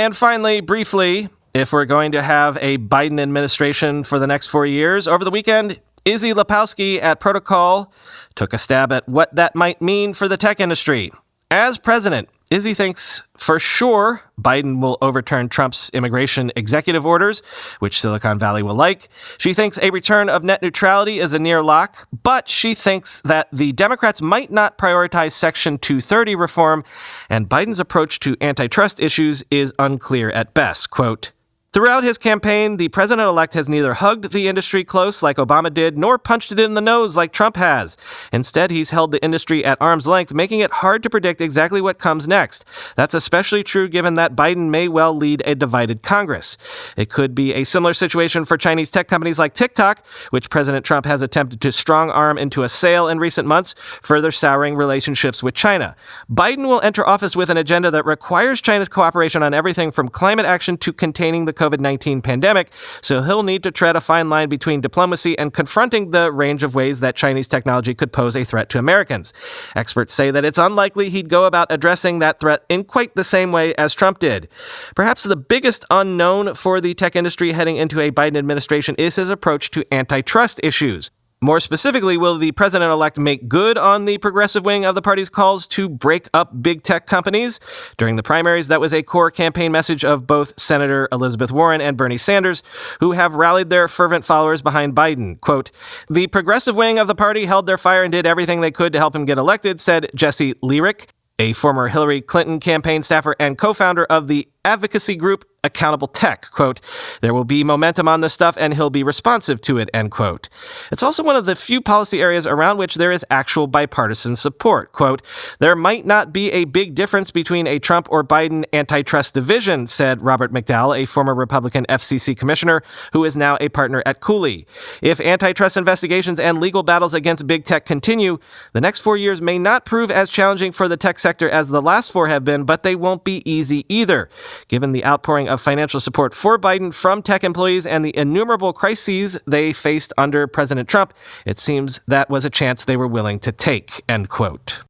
And finally, briefly, if we're going to have a Biden administration for the next 4 years, over the weekend, Issie Lapowsky at Protocol took a stab at what that might mean for the tech industry. As president, Issie thinks for sure Biden will overturn Trump's immigration executive orders, which Silicon Valley will like. She thinks a return of net neutrality is a near lock, but she thinks that the Democrats might not prioritize Section 230 reform, and Biden's approach to antitrust issues is unclear at best. Quote, "Throughout his campaign, the president-elect has neither hugged the industry close like Obama did, nor punched it in the nose like Trump has. Instead, he's held the industry at arm's length, making it hard to predict exactly what comes next. That's especially true given that Biden may well lead a divided Congress. It could be a similar situation for Chinese tech companies like TikTok, which President Trump has attempted to strong-arm into a sale in recent months, further souring relationships with China. Biden will enter office with an agenda that requires China's cooperation on everything from climate action to containing the COVID-19 pandemic, so he'll need to tread a fine line between diplomacy and confronting the range of ways that Chinese technology could pose a threat to Americans. Experts say that it's unlikely he'd go about addressing that threat in quite the same way as Trump did. Perhaps the biggest unknown for the tech industry heading into a Biden administration is his approach to antitrust issues. More specifically, will the president-elect make good on the progressive wing of the party's calls to break up big tech companies? During the primaries, that was a core campaign message of both Senator Elizabeth Warren and Bernie Sanders, who have rallied their fervent followers behind Biden. Quote, "The progressive wing of the party held their fire and did everything they could to help him get elected," said Jesse Lyric, a former Hillary Clinton campaign staffer and co-founder of the advocacy group Accountable Tech. Quote, "There will be momentum on this stuff and he'll be responsive to it," end quote. It's also one of the few policy areas around which there is actual bipartisan support. Quote, "There might not be a big difference between a Trump or Biden antitrust division," said Robert McDowell, a former Republican FCC commissioner who is now a partner at Cooley. "If antitrust investigations and legal battles against big tech continue, the next 4 years may not prove as challenging for the tech sector as the last 4 have been, but they won't be easy either. Given the outpouring of financial support for Biden from tech employees and the innumerable crises they faced under President Trump, it seems that was a chance they were willing to take," end quote.